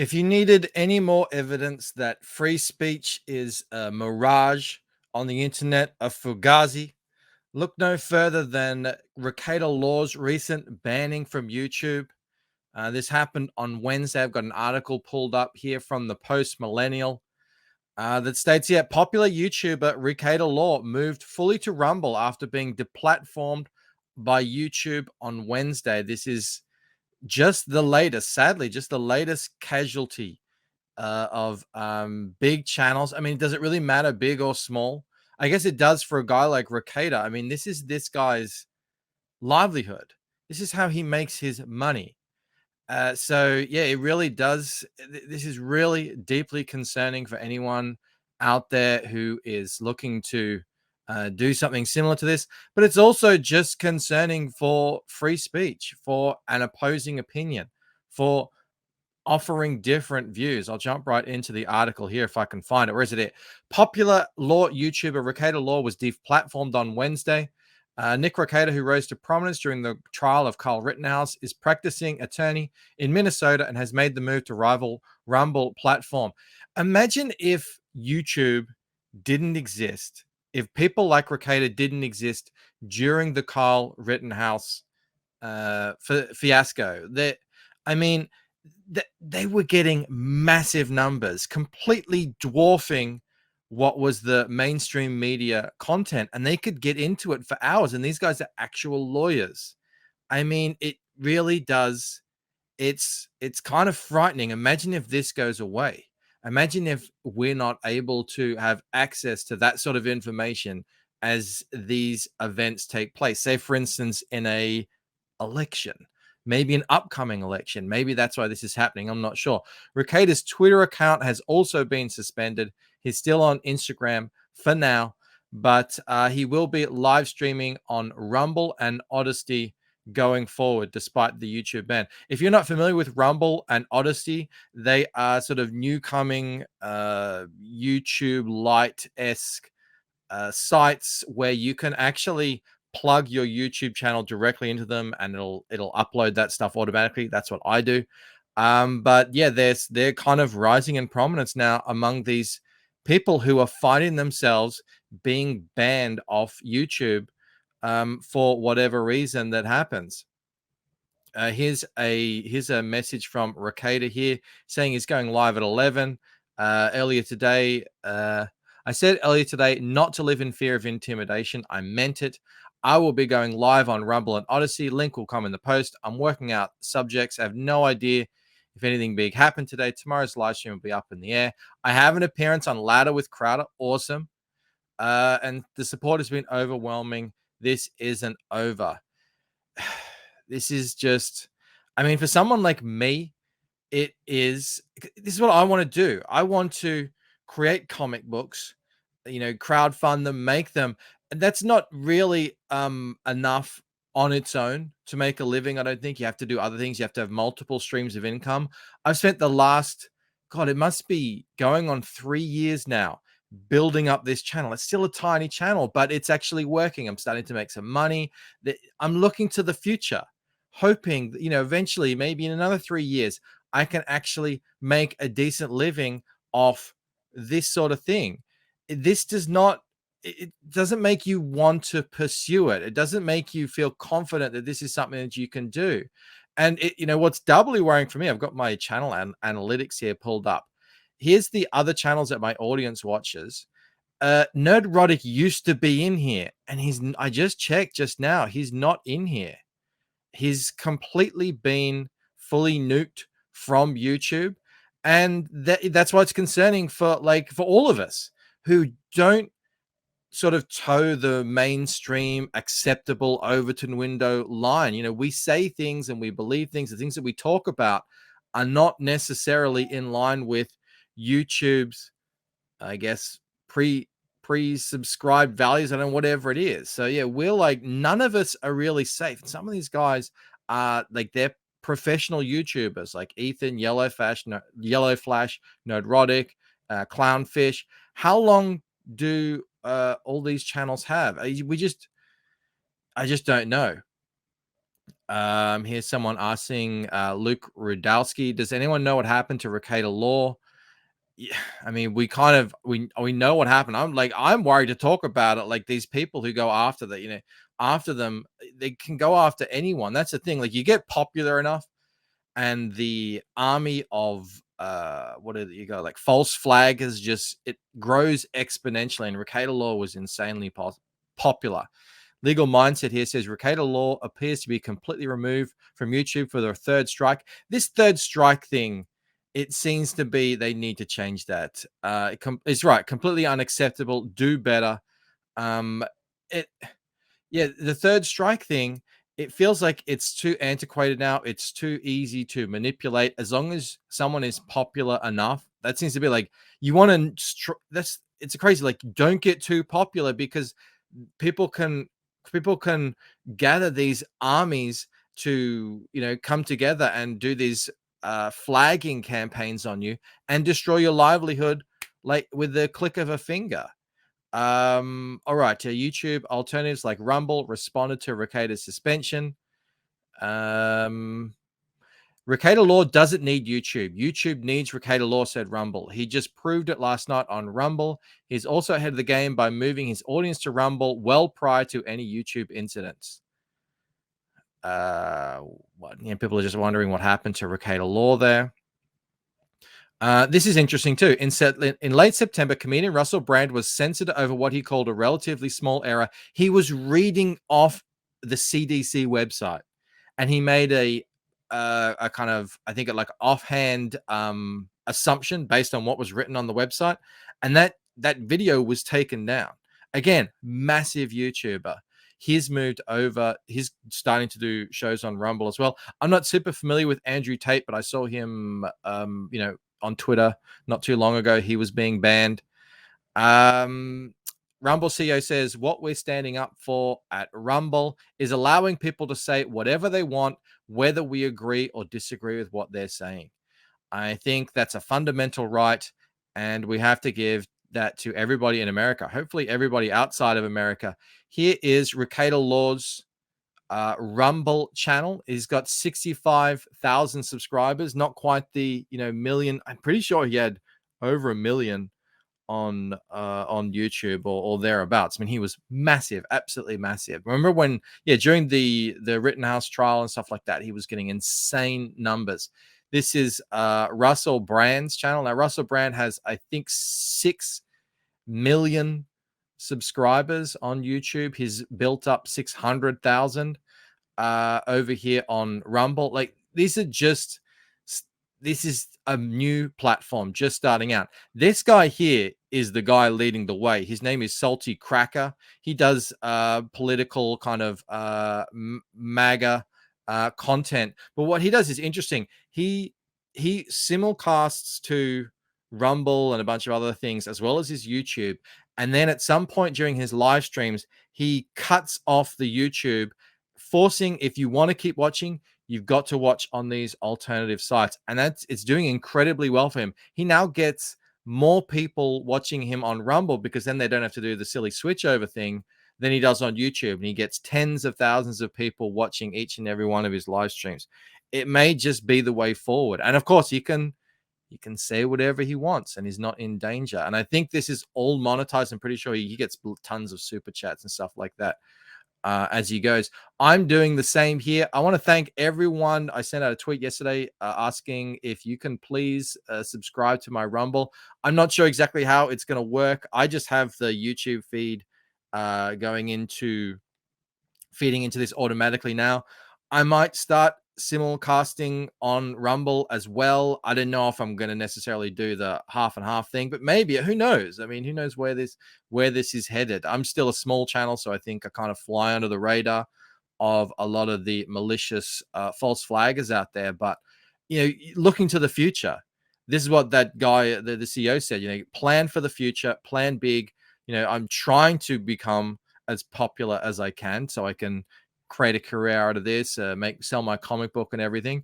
If you needed any more evidence that free speech is a mirage on the internet, a fugazi, look no further than Rakata Law's recent banning from YouTube. This happened on Wednesday. I've got an article pulled up here from the Post Millennial that states, yeah, popular YouTuber Rakata Law moved fully to Rumble after being deplatformed by YouTube on Wednesday. This is just the latest, sadly, just the latest casualty of big channels. I mean, does it really matter, big or small? I guess it does for a guy like Rekieta. I mean, this is this guy's livelihood. This is how he makes his money. So yeah, it really does. This is really deeply concerning for anyone out there who is looking to do something similar to this. But it's also just concerning for free speech, for an opposing opinion, for offering different views. I'll jump right into the article here if I can find it. Where is it? Popular law YouTuber Rakata Law was deplatformed on Wednesday. Nick Rekieta, who rose to prominence during the trial of Kyle Rittenhouse, is practicing attorney in Minnesota and has made the move to rival Rumble platform. Imagine if YouTube didn't exist, if people like Rekieta didn't exist during the Kyle Rittenhouse fiasco. I mean, they were getting massive numbers, completely dwarfing what was the mainstream media content, and they could get into it for hours. And these guys are actual lawyers. I mean, it really does. It's kind of frightening. Imagine if this goes away. Imagine if we're not able to have access to that sort of information as these events take place. Say, for instance, in a election, maybe an upcoming election. Maybe that's why this is happening. I'm not sure. Rekieta's Twitter account has also been suspended. He's still on Instagram for now, but he will be live streaming on Rumble and Odyssey going forward, despite the YouTube ban. If you're not familiar with Rumble and Odyssey, they are sort of newcoming YouTube Lite-esque sites where you can actually plug your YouTube channel directly into them and it'll upload that stuff automatically. That's what I do. But yeah, they're kind of rising in prominence now among these people who are finding themselves being banned off YouTube for whatever reason that happens. Here's a message from Rekieta here saying he's going live at 11. Earlier today, I said earlier today not to live in fear of intimidation. I meant it. I will be going live on Rumble and Odyssey. Link will come in the post. I'm working out subjects. I have no idea if anything big happened today. Tomorrow's live stream will be up in the air. I have an appearance on Ladder with Crowder. Awesome. And the support has been overwhelming. This isn't over. This is just, I mean, for someone like me, this is what I want to do. I want to create comic books, crowdfund them, make them. And that's not really enough on its own to make a living. I don't think you have to do other things. You have to have multiple streams of income. I've spent the last, God, it must be going on 3 years now building up this channel. It's still a tiny channel, but it's actually working. I'm starting to make some money. I'm looking to the future, hoping, eventually, maybe in another 3 years, I can actually make a decent living off this sort of thing. This does not, it doesn't make you want to pursue it. It doesn't make you feel confident that this is something that you can do. And what's doubly worrying for me, I've got my channel analytics here pulled up. Here's the other channels that my audience watches. Nerdrotic used to be in here, and I just checked just now, he's not in here. He's completely been fully nuked from YouTube. And that's why it's concerning for all of us who don't sort of toe the mainstream acceptable Overton window line. We say things and we believe things. The things that we talk about are not necessarily in line with YouTube's, I guess, pre-subscribed values. I don't know, whatever it is. So yeah, we're like, none of us are really safe. And some of these guys are like, they're professional YouTubers like Ethan, Yellow Flash, Nerdrotic, Clownfish. How long do all these channels have? I just don't know. Here's someone asking Luke Rudowski, does anyone know what happened to Rakata Law? Yeah, I mean, we know what happened. I'm worried to talk about it. Like these people who go after that, after them, they can go after anyone. That's the thing. Like you get popular enough, and the army of what did you go like false flag is just it grows exponentially. And Rakata Law was insanely popular. Legal Mindset here says Rekieta Law appears to be completely removed from YouTube for their third strike. This third strike thing, it seems to be they need to change that. It's right, completely unacceptable. Do better. Um, it yeah, the third strike thing, it feels like it's too antiquated now. It's too easy to manipulate. As long as someone is popular enough, that seems to be like you want to. That's it's crazy. Like don't get too popular because people can people can gather these armies to come together and do these flagging campaigns on you and destroy your livelihood like with the click of a finger. All right, to YouTube alternatives like Rumble responded to Rekieta's suspension. Rekieta Law doesn't need YouTube. YouTube needs Rekieta Law, said Rumble. He just proved it last night on Rumble. He's also ahead of the game by moving his audience to Rumble well prior to any YouTube incidents. People are just wondering what happened to Rekieta Law there. This is interesting too. In late September, comedian Russell Brand was censored over what he called a relatively small error. He was reading off the CDC website, and he made a kind of, I think, like offhand assumption based on what was written on the website, and that video was taken down. Again, massive YouTuber. He's moved over. He's starting to do shows on Rumble as well. I'm not super familiar with Andrew Tate, but I saw him, on Twitter not too long ago. He was being banned. Rumble CEO says what we're standing up for at Rumble is allowing people to say whatever they want, whether we agree or disagree with what they're saying. I think that's a fundamental right, and we have to give that to everybody in America, hopefully everybody outside of America. Here is Rekieta Law's Rumble channel. He's got 65,000 subscribers, not quite the million. I'm pretty sure he had over 1 million on YouTube or thereabouts. I mean, he was massive, absolutely massive. Remember when, during the Rittenhouse trial and stuff like that, he was getting insane numbers. This is Russell Brand's channel. Now, Russell Brand has, I think, 6 million subscribers on YouTube. He's built up 600,000 over here on Rumble. Like this is a new platform just starting out. This guy here is the guy leading the way. His name is Salty Cracker. He does political kind of MAGA content, but what he does is interesting. He simulcasts to Rumble and a bunch of other things as well as his YouTube, and then at some point during his live streams he cuts off the YouTube, forcing, if you want to keep watching, you've got to watch on these alternative sites. And it's doing incredibly well for him. He now gets more people watching him on Rumble because then they don't have to do the silly switchover thing than he does on YouTube. And he gets tens of thousands of people watching each and every one of his live streams. It may just be the way forward. And of course, he can say whatever he wants and he's not in danger. And I think this is all monetized. I'm pretty sure he gets tons of super chats and stuff like that as he goes. I'm doing the same here. I want to thank everyone. I sent out a tweet yesterday asking if you can please subscribe to my Rumble. I'm not sure exactly how it's going to work. I just have the YouTube feed feeding into this automatically now. I might start simulcasting on Rumble as well. I don't know if I'm going to necessarily do the half and half thing, but maybe. Who knows? I mean, who knows where this is headed? I'm still a small channel, so I think I kind of fly under the radar of a lot of the malicious false flaggers out there. But looking to the future, this is what that guy, the CEO said. Plan for the future, plan big. I'm trying to become as popular as I can so I can create a career out of this, sell my comic book and everything.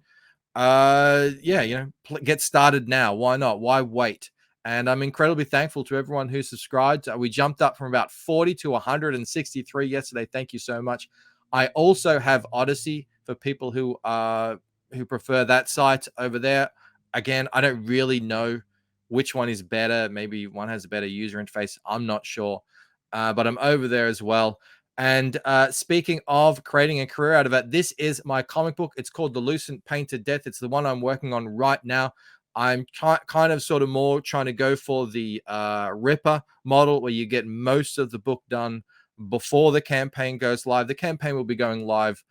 Get started now. Why not? Why wait? And I'm incredibly thankful to everyone who subscribed. We jumped up from about 40 to 163 yesterday. Thank you so much. I also have Odyssey for people who prefer that site over there. Again, I don't really know which one is better. Maybe one has a better user interface. I'm not sure, but I'm over there as well. And speaking of creating a career out of it, this is my comic book. It's called The Lucent Painted Death. It's the one I'm working on right now. I'm kind of sort of more trying to go for the Ripper model, where you get most of the book done before the campaign goes live. The campaign will be going live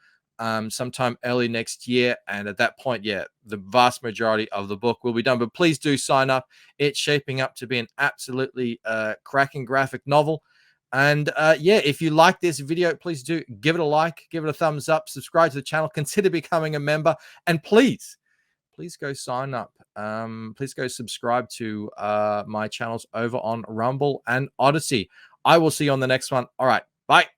sometime early next year, and at that point, yeah, the vast majority of the book will be done. But please do sign up. It's shaping up to be an absolutely cracking graphic novel. And yeah, if you like this video, please do give it a like, give it a thumbs up, subscribe to the channel, consider becoming a member, and please go sign up. Please go subscribe to my channels over on Rumble and Odyssey. I will see you on the next one. All right, bye.